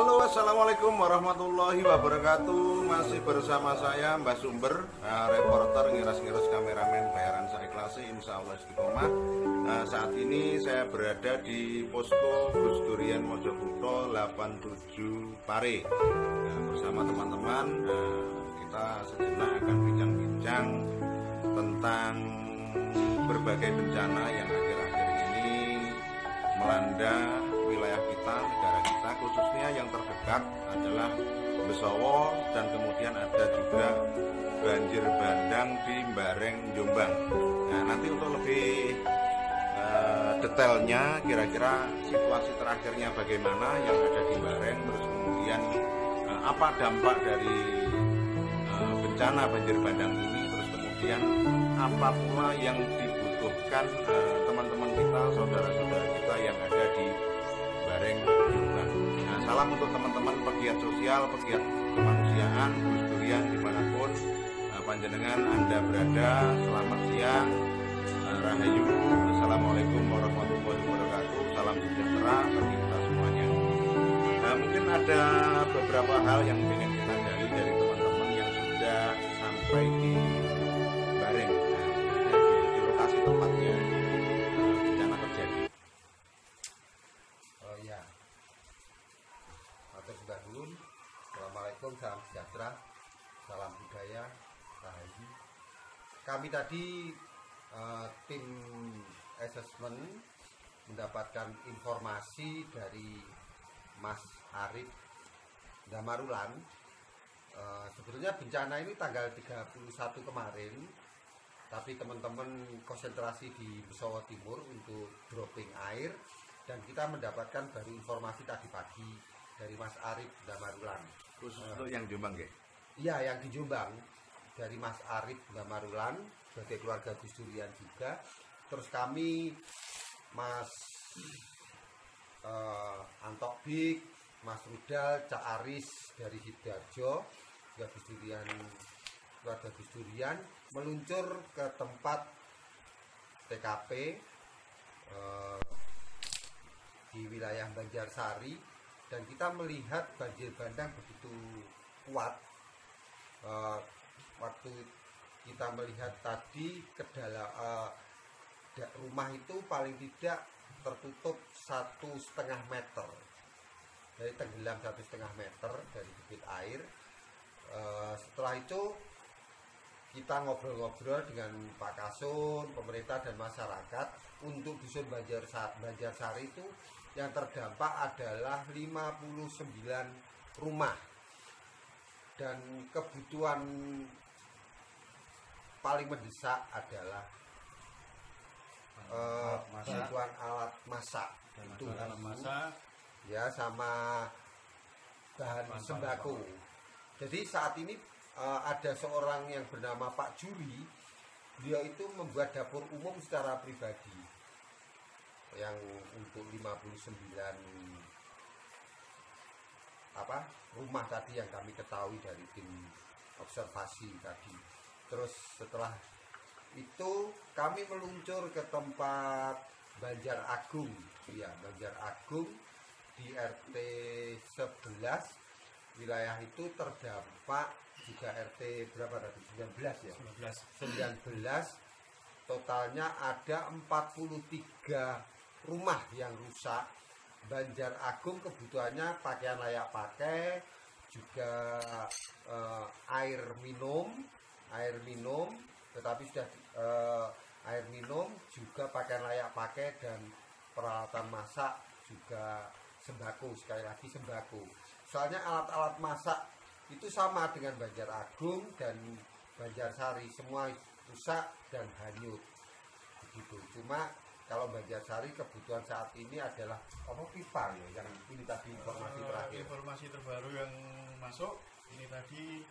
Halo, assalamualaikum warahmatullahi wabarakatuh. Masih bersama saya Mbah Sumber, reporter ngiras-ngiras kameramen bayaran saiklase insya Allah istiqomah. Saat ini saya berada di posko Gus Durian Mojokerto 87 Pare. Bersama teman-teman kita sejenak akan bincang-bincang tentang berbagai bencana yang akhir-akhir ini melanda wilayah kita, negara kita, khususnya yang terdekat adalah Besowo dan kemudian ada juga banjir bandang di Bareng, Jombang. Nah, nanti untuk lebih detailnya kira-kira situasi terakhirnya bagaimana yang ada di Bareng, terus kemudian apa dampak dari bencana banjir bandang ini, terus kemudian apa pula yang dibutuhkan teman-teman kita, saudara-saudara kita yang ada di Bareng, Jombang. Nah, salam untuk teman-teman pegiat sosial, pegiat kemanusiaan, Gus Durian dimanapun panjenengan Anda berada. Selamat siang, Rahayu, Assalamualaikum warahmatullahi wabarakatuh. Salam sejahtera bagi kita semuanya. Nah, mungkin ada beberapa hal yang ingin kita gali dari teman-teman yang sudah sampai di Bareng, di lokasi tempatnya bencana terjadi. Assalamualaikum, salam sejahtera, salam budaya, rahayu. Kami tadi tim assessment mendapatkan informasi dari Mas Arif Damarulan. Sebetulnya bencana ini tanggal 31 kemarin, tapi teman-teman konsentrasi di Besowo Timur untuk dropping air, dan kita mendapatkan baru informasi tadi pagi dari Mas Arif Damarulan. Khusus untuk yang Jombang ya? Iya, yang di Jombang, dari Mas Arif Damarulan sebagai keluarga Gus Durian juga. Terus kami Mas Antok Bik, Mas Rudal, Cak Aris dari Sidoarjo, keluarga Gus Durian meluncur ke tempat TKP di wilayah Banjarsari, dan kita melihat banjir bandang begitu kuat. Waktu kita melihat tadi ke dalam rumah itu paling tidak tertutup 1,5 meter, dari tenggelam 1,5 meter dari debit air. Setelah itu kita ngobrol-ngobrol dengan Pak Kasun, pemerintah dan masyarakat. Untuk dusun Banjarsari itu yang terdampak adalah 59 rumah, dan kebutuhan paling mendesak adalah kebutuhan alat masak, itu alat masak ya, sama bahan sembako. Jadi saat ini ada seorang yang bernama Pak Juri, beliau itu membuat dapur umum secara pribadi yang untuk 59 rumah tadi yang kami ketahui dari tim observasi tadi. Terus setelah itu kami meluncur ke tempat Banjar Agung, ya, Banjar Agung di RT 11. Wilayah itu terdampak juga RT berapa tadi? 19 ya? 19. Totalnya ada 43 rumah yang rusak. Banjar Agung kebutuhannya pakaian layak pakai, juga air minum, tetapi sudah air minum, juga pakaian layak pakai, dan peralatan masak, juga sembako. Sekali lagi sembako. Soalnya alat-alat masak itu sama dengan Banjar Agung dan Banjarsari, semua rusak dan hanyut begitu. Cuma kalau Banjarsari kebutuhan saat ini adalah pipa ya, yang ini tadi informasi terakhir. Informasi terbaru yang masuk ini tadi,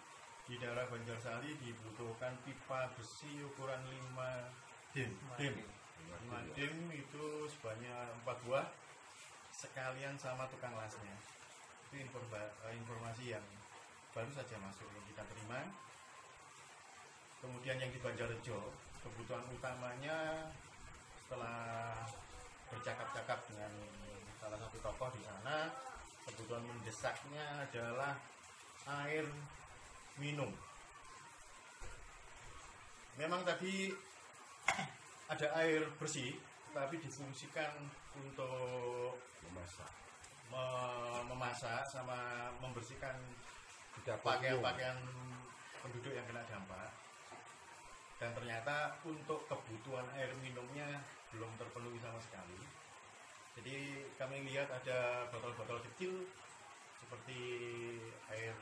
di daerah Banjarsari dibutuhkan pipa besi ukuran 5 dim itu sebanyak 4 buah, sekalian sama tukang lasnya. Itu informasi yang baru saja masuk yang kita terima. Kemudian yang di Banjarjo, kebutuhan utamanya setelah bercakap-cakap dengan salah satu tokoh di sana, kebutuhan mendesaknya adalah air minum. Memang tadi ada air bersih, tapi difungsikan untuk memasak sama membersihkan pakaian-pakaian penduduk yang kena dampak. Dan ternyata untuk kebutuhan air minumnya belum terpenuhi sama sekali. Jadi kami lihat ada botol-botol kecil seperti air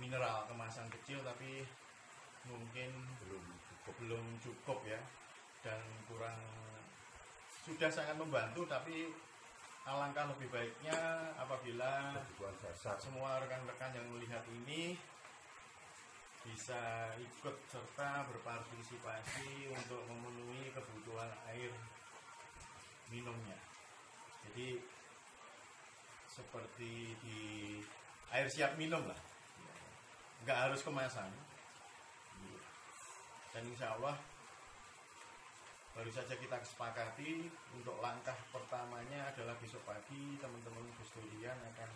mineral kemasan kecil, tapi mungkin belum cukup ya, dan kurang, sudah sangat membantu, tapi alangkah lebih baiknya apabila semua rekan-rekan yang melihat ini bisa ikut serta berpartisipasi untuk memenuhi kebutuhan air minumnya. Jadi seperti di air siap minum lah, nggak harus kemasan. Dan insya Allah baru saja kita kesepakati untuk langkah pertamanya adalah besok pagi teman-teman Gusturian akan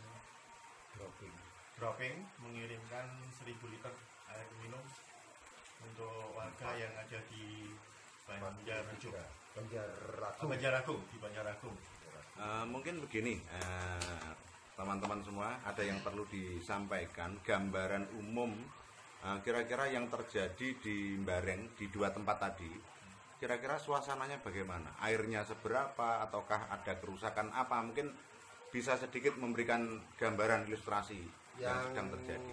dropping mengirimkan 1000 liter air minum untuk warga yang ada di Banjaragung. Mungkin begini, teman-teman semua, ada yang perlu disampaikan gambaran umum kira-kira yang terjadi di Mbareng di 2 tempat tadi. Kira-kira suasananya bagaimana? Airnya seberapa ataukah ada kerusakan apa? Mungkin bisa sedikit memberikan gambaran ilustrasi yang sedang terjadi.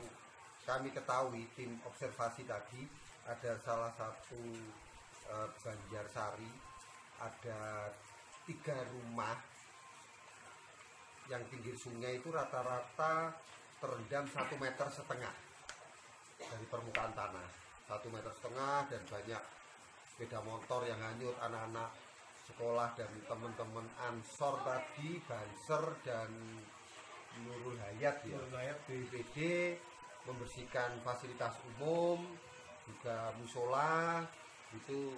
Kami ketahui tim observasi tadi ada salah satu Banjarsari, ada 3 rumah yang pinggir sungai itu rata-rata terendam 1,5 meter dari permukaan tanah, 1,5 meter dan banyak sepeda motor yang hanyut, anak-anak sekolah dan teman-teman Ansor tadi, Banser dan Nurul Hayat ya, BPD membersihkan fasilitas umum, juga musola itu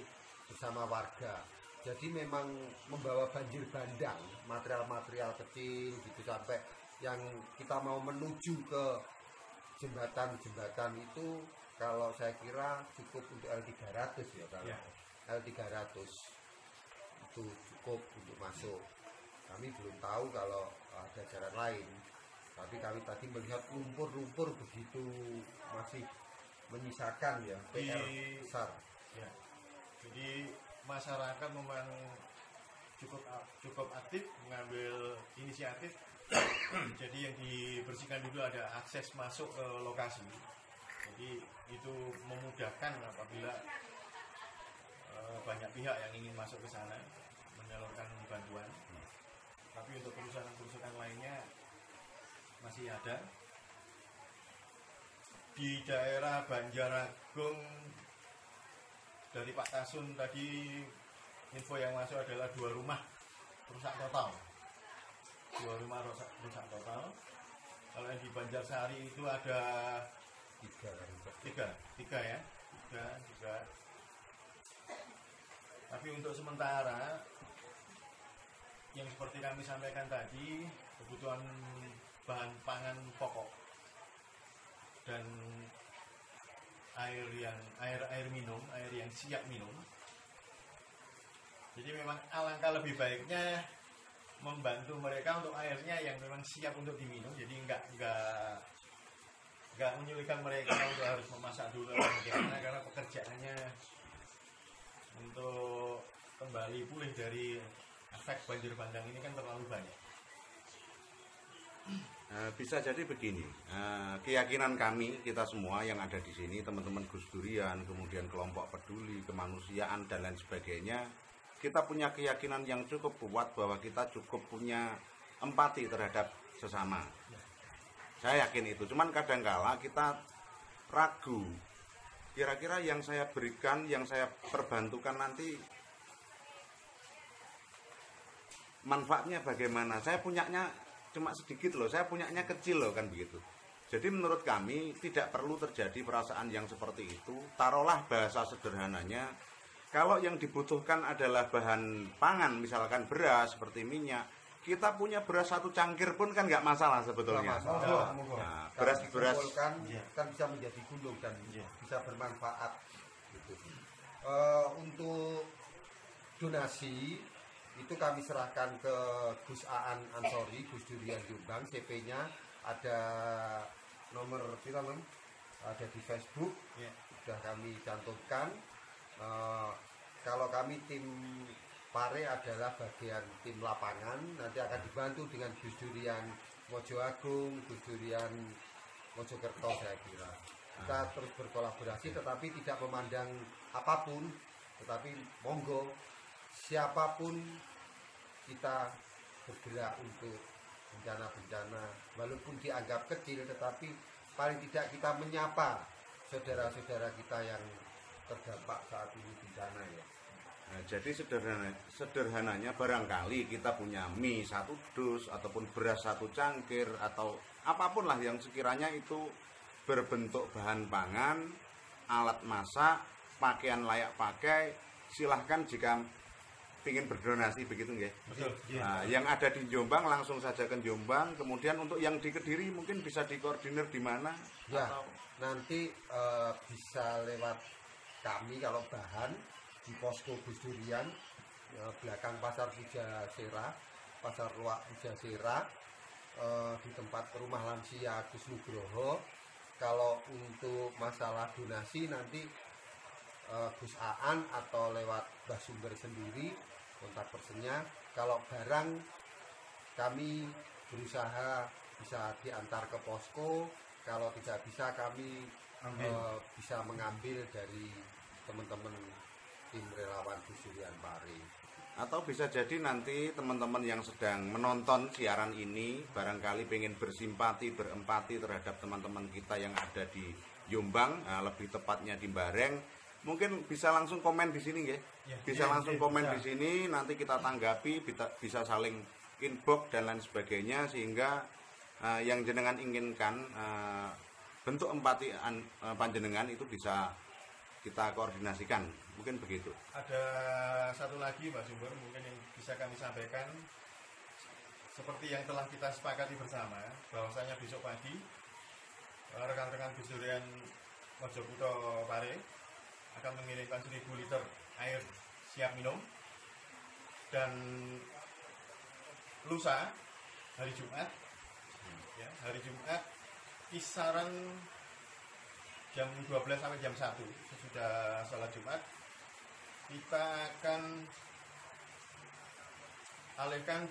bersama warga. Jadi memang membawa banjir bandang, material-material kecil gitu, sampai yang kita mau menuju ke jembatan itu kalau saya kira cukup untuk L300 ya, kalau L300 itu cukup untuk masuk. Kami belum tahu kalau ada jalan lain, tapi kami tadi melihat lumpur-lumpur begitu masih menyisakan ya PR besar. Ya. Jadi masyarakat memang cukup aktif mengambil inisiatif. Jadi yang dibersihkan dulu ada akses masuk ke lokasi. Jadi itu memudahkan apabila banyak pihak yang ingin masuk ke sana menyalurkan bantuan. Tapi untuk kerusakan lainnya masih ada. Di daerah Banjaragung dari Pak Tasun tadi info yang masuk adalah 2 rumah rusak total. 2 rumah rusak total. Kalau yang di Banjarsari itu ada 3 ya. 3. Tapi untuk sementara yang seperti kami sampaikan tadi, kebutuhan bahan pangan pokok dan air minum, air yang siap minum. Jadi memang alangkah lebih baiknya membantu mereka untuk airnya yang memang siap untuk diminum. Jadi enggak menyulitkan mereka untuk harus memasak dulu bagaimana, karena pekerjaannya untuk kembali pulih dari efek banjir bandang ini kan terlalu banyak. Bisa jadi begini, keyakinan kami kita semua yang ada di sini, teman-teman Gus Durian, kemudian kelompok peduli kemanusiaan dan lain sebagainya, kita punya keyakinan yang cukup kuat bahwa kita cukup punya empati terhadap sesama. Saya yakin itu, cuman kadangkala kita ragu, kira-kira yang saya berikan, yang saya perbantukan nanti manfaatnya bagaimana. Saya punyanya cuma sedikit loh, saya punyanya kecil loh, kan begitu. Jadi menurut kami tidak perlu terjadi perasaan yang seperti itu. Taruhlah bahasa sederhananya, kalau yang dibutuhkan adalah bahan pangan, misalkan beras seperti minyak, kita punya beras 1 cangkir pun kan nggak masalah sebetulnya. Nah, beras-beras kan bisa menjadi gunung dan bisa bermanfaat gitu. Untuk donasi itu kami serahkan ke Gus Aan Ansori, Gus Durian Jombang. CP-nya ada nomor kita ada di Facebook, sudah kami cantumkan. Kalau kami tim Pare adalah bagian tim lapangan, nanti akan dibantu dengan Gus Durian Mojo Agung, Gus Durian Mojokerto saya kira. Kita terus berkolaborasi tetapi tidak memandang apapun, tetapi monggo siapapun kita bergerak untuk bencana-bencana, walaupun dianggap kecil tetapi paling tidak kita menyapa saudara-saudara kita yang terdampak saat ini bencana ya. Nah, jadi sederhananya barangkali kita punya mie 1 dus ataupun beras 1 cangkir atau apapun lah yang sekiranya itu berbentuk bahan pangan, alat masak, pakaian layak pakai, silahkan jika ingin berdonasi begitu nggih. Betul. Nah, yang ada di Jombang langsung saja ke Jombang, kemudian untuk yang di Kediri mungkin bisa dikoordinir di mana? Ya, atau nanti bisa lewat kami kalau bahan di posko Gus Durian belakang Pasar Pujasera, Pasar Luak Pujasera, di tempat rumah lansia Gus Nugroho. Kalau untuk masalah donasi nanti Gus Aan atau lewat Mbah Sumber sendiri kontak personnya. Kalau barang kami berusaha bisa diantar ke posko, kalau tidak bisa kami bisa mengambil dari teman-teman tim relawan Gus Durian Pare. atau bisa jadi nanti teman-teman yang sedang menonton siaran ini barangkali pengen bersimpati, berempati terhadap teman-teman kita yang ada di Jombang, lebih tepatnya di Bareng, mungkin bisa langsung komen di sini ya. Bisa langsung komen di sini, nanti kita tanggapi, bisa saling inbox dan lain sebagainya sehingga yang jenengan inginkan bentuk empati panjenengan itu bisa kita koordinasikan, mungkin begitu. Ada satu lagi Pak Sumber mungkin yang bisa kami sampaikan, seperti yang telah kita sepakati bersama bahwasanya besok pagi rekan-rekan Gus Durian Mojokerto Pare akan mengirimkan 1000 liter air siap minum, dan lusa hari Jumat kisaran jam 12 sampai jam 1 sesudah sholat Jumat kita akan alihkan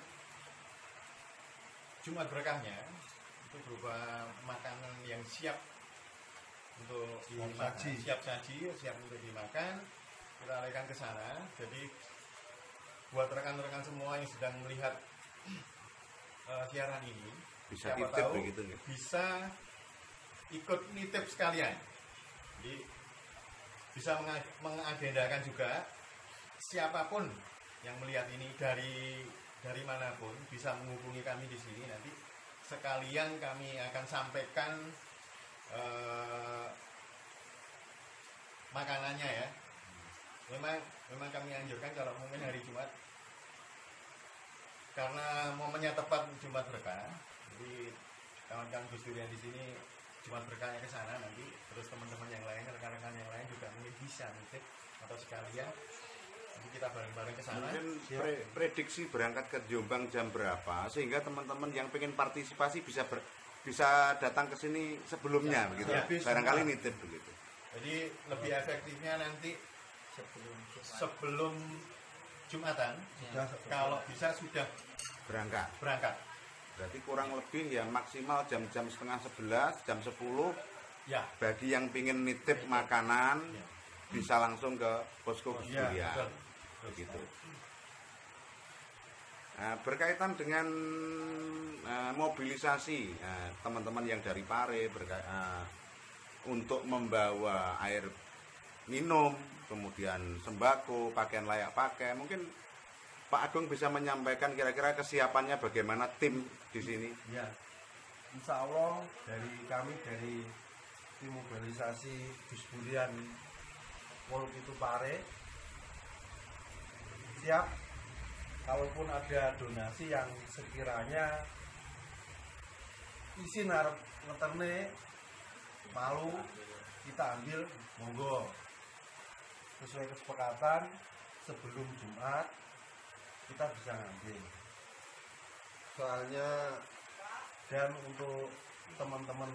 Jumat berkahnya itu berupa makanan yang siap untuk dimakan, siap saji, siap untuk dimakan, kita alihkan ke sana. Jadi buat rekan-rekan semua yang sedang melihat siaran ini, Bisa siapa titip tahu begitu ya? bisa ikut nitip sekalian. Jadi bisa mengagendakan juga siapapun yang melihat ini dari manapun bisa menghubungi kami di sini, nanti sekalian kami akan sampaikan makanannya ya. Memang kami anjurkan kalau mungkin hari Jumat karena momennya tepat Jumat berkah. Jadi kawan-kawan Gus Durian di sini Jumat berkahnya ke sana, nanti terus teman-teman yang lain, rekan-rekan yang lain juga mungkin bisa nitip atau sekalian nanti kita bareng-bareng ke sana. Mungkin prediksi berangkat ke Jombang jam berapa sehingga teman-teman yang pengen partisipasi bisa datang ke sini sebelumnya begitu. Ya, Barangkali nitip begitu. Jadi lebih efektifnya nanti sebelum Jumatan, kalau bisa sudah Berangkat. Berarti kurang lebih ya maksimal jam-jam setengah 11, jam 10. Ya. Bagi yang pingin nitip makanan bisa langsung ke posko Gus Durian. Begitu. Nah, berkaitan dengan mobilisasi teman-teman yang dari Pare untuk membawa air minum, kemudian sembako, pakaian layak pakai, mungkin Pak Agung bisa menyampaikan kira-kira kesiapannya bagaimana tim di sini. Ya, insya Allah kami dari tim mobilisasi Gus Durian Wolukitu Pare siap kalaupun ada donasi yang sekiranya isi narep ngeterne malu kita ambil, monggo sesuai kesepakatan sebelum Jumat kita bisa ngambil. Soalnya Dan untuk teman-teman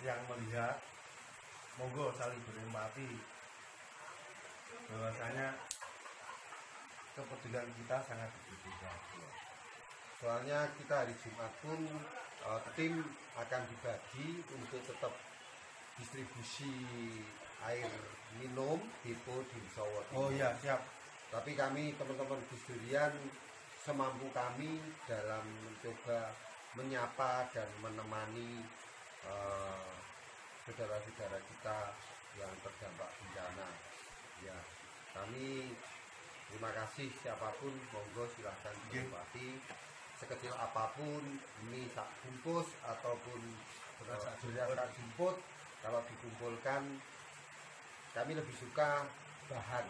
yang melihat, monggo saling berempati bahwasanya kepedulian kita sangat dibutuhkan. soalnya kita hari Jumat pun tim akan dibagi untuk tetap distribusi air minum depo di Wisowo. Oh iya, siap. Tapi kami teman-teman Gus Durian semampu kami dalam mencoba menyapa dan menemani saudara-saudara kita yang terdampak bencana. Ya, kami terima kasih siapapun, monggo silahkan berempati sekecil apapun, ini sak bungkus ataupun beras jemput, kalau dikumpulkan kami lebih suka bahan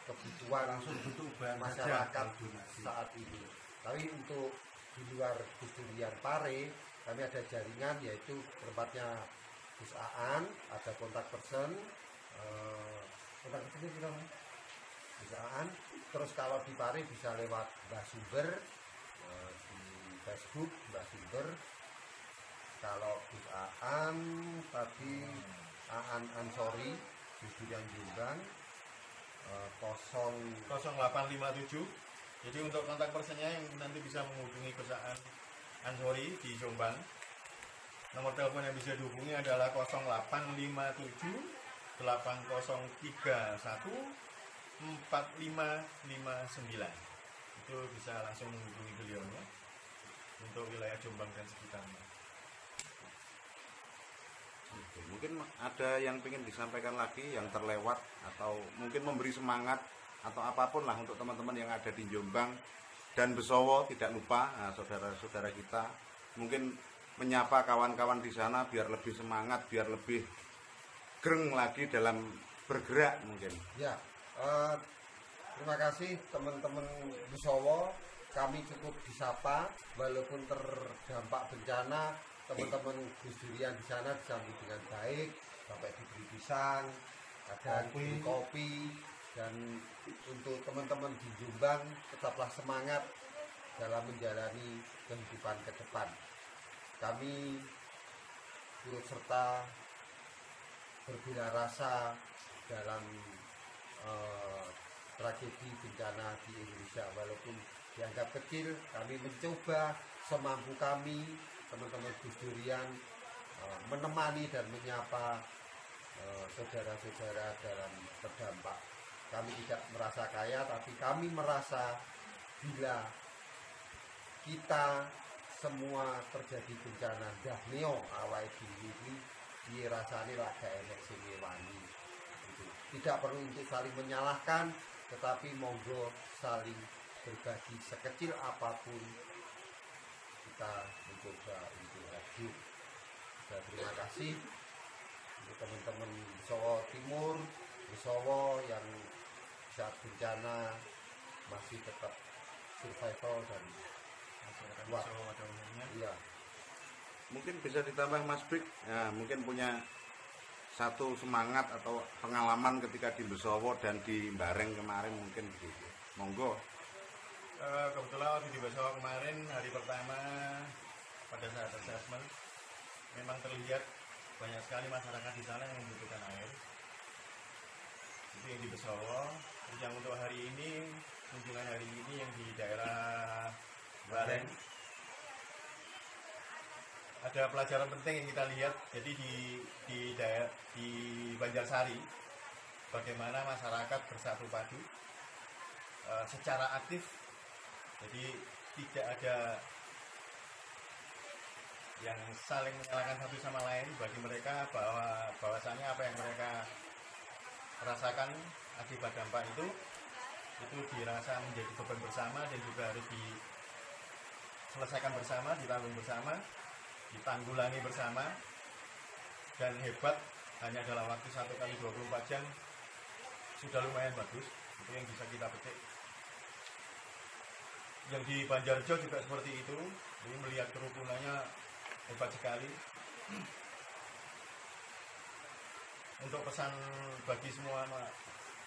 kebutuhan Langsung butuh bahan masyarakat donasi. saat ini. Tapi untuk di luar Gus Durian Pare, kami ada jaringan yaitu tempatnya Gus Aan, ada kontak person, kontak person itu namanya Gus Aan. Terus kalau di Pare bisa lewat Mbah Sumber di Facebook Mbah Sumber. Kalau Gus Aan tadi Aan Ansori Gus Durian Jombang 0857. Jadi untuk kontak personnya yang nanti bisa menghubungi Gus Ansori di Jombang, nomor telepon yang bisa dihubungi adalah 0857 8031 4559. Itu bisa langsung menghubungi beliaunya untuk wilayah Jombang dan sekitarnya. Oke, mungkin ada yang ingin disampaikan lagi yang terlewat atau mungkin memberi semangat atau apapun lah untuk teman-teman yang ada di Jombang dan Wisowo. Tidak lupa saudara-saudara kita mungkin menyapa kawan-kawan di sana biar lebih semangat, biar lebih greng lagi dalam bergerak mungkin. Ya, terima kasih teman-teman Wisowo. Kami cukup disapa walaupun terdampak bencana. Teman-teman Gus Durian di sana disambut dengan baik, sampai diberi pisang, ada diberi kopi, dan untuk teman-teman di Jombang tetaplah semangat dalam menjalani kehidupan ke depan. Kami turut serta berbela rasa dalam tragedi bencana di Indonesia, walaupun dianggap kecil, kami mencoba semampu kami teman-teman Gus Durian menemani dan menyapa saudara-saudara dalam terdampak. Kami tidak merasa kaya, tapi kami merasa bila kita semua terjadi bencana dahneo awal ini rasanya laga enek sing wani. Tidak perlu untuk saling menyalahkan, tetapi monggo saling berbagi sekecil apapun. Kita mencoba untuk hadir. Dan terima kasih untuk teman-teman Wisowo Timur, Wisowo yang saat bencana masih tetap survival dan kuat. Iya. Mungkin bisa ditambah Mas Brik, ya, mungkin punya satu semangat atau pengalaman ketika di Wisowo dan di Bareng kemarin mungkin begitu. Monggo. Kebetulan waktu di Wisowo kemarin hari pertama pada saat assessment memang terlihat banyak sekali masyarakat di sana yang membutuhkan air. Itu yang di Wisowo. Yang untuk hari ini, kunjungan hari ini yang di daerah Bareng, ada pelajaran penting yang kita lihat. Jadi di Banjarsari, bagaimana masyarakat bersatu padu secara aktif. Jadi tidak ada yang saling menyalahkan satu sama lain. Bagi mereka bahwasannya apa yang mereka rasakan akibat dampak itu dirasa menjadi beban bersama dan juga harus diselesaikan bersama, ditanggung bersama, ditanggulangi bersama. Dan hebat, hanya dalam waktu 1 kali 24 jam sudah lumayan bagus. yang bisa kita petik. Yang di Banjarjo juga seperti itu. Jadi melihat kerukunannya hebat sekali. Untuk pesan bagi semua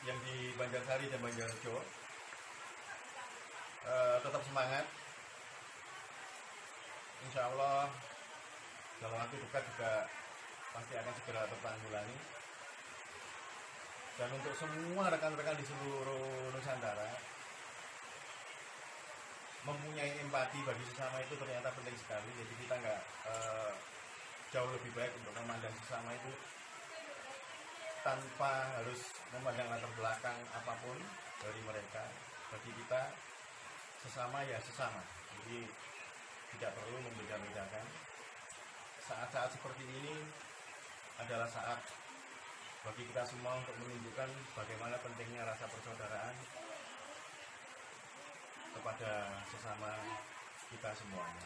yang di Banjarsari dan Banjarjo, tetap semangat. Insya Allah dalam waktu dekat juga pasti akan segera tertanggulangi. Dan untuk semua rekan-rekan di seluruh Nusantara, mempunyai empati bagi sesama itu ternyata penting sekali. Jadi kita nggak jauh lebih baik untuk memandang sesama itu tanpa harus memandang latar belakang apapun dari mereka. Bagi kita sesama ya sesama. Jadi tidak perlu membeda-bedakan. Saat-saat seperti ini adalah saat bagi kita semua untuk menunjukkan bagaimana pentingnya rasa persaudaraan kepada sesama kita semuanya.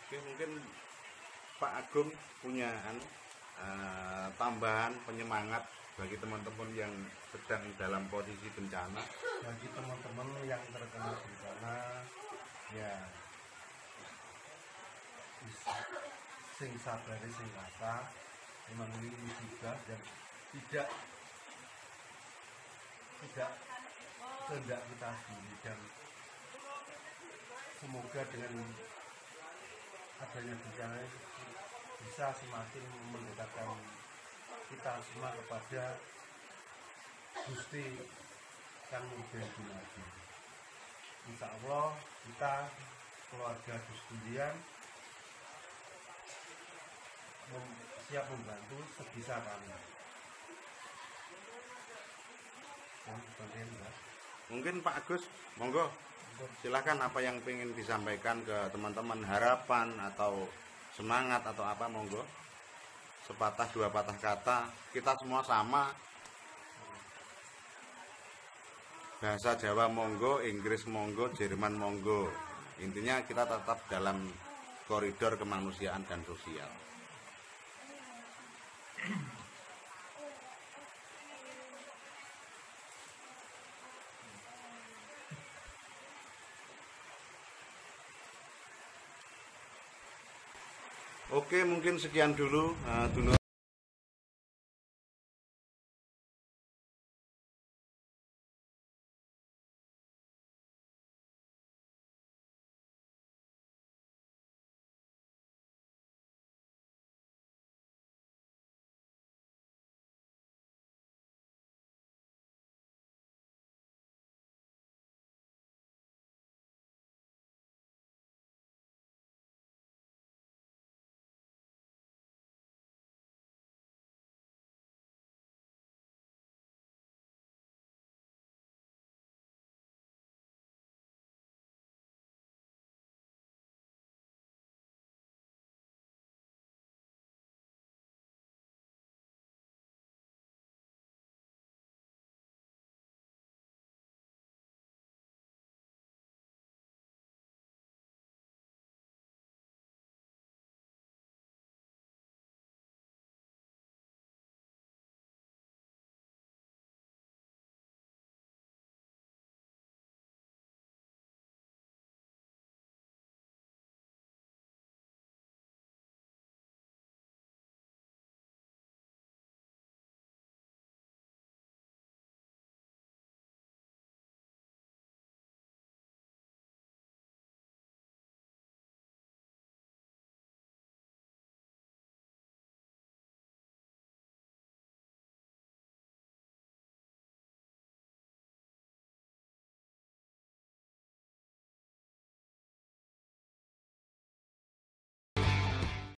Oke, mungkin Pak Agung punya tambahan penyemangat bagi teman-teman yang sedang dalam posisi bencana. Bagi teman-teman yang terkena bencana, ya sing sabari sing kata memang ini musibah dan tidak kehendak kita sendiri, dan semoga dengan adanya bencana ini bisa semakin mendekatkan kita semua kepada Gusti Kang Mulyadi. Insya Allah kita keluarga Gus Durian siap membantu sebisa kami. Mungkin Pak Agus, monggo silakan apa yang ingin disampaikan ke teman-teman, harapan atau semangat atau apa, monggo. Sepatah dua patah kata, kita semua sama. Bahasa Jawa monggo, Inggris monggo, Jerman monggo. Intinya kita tetap dalam koridor kemanusiaan dan sosial. Oke, mungkin sekian dulu.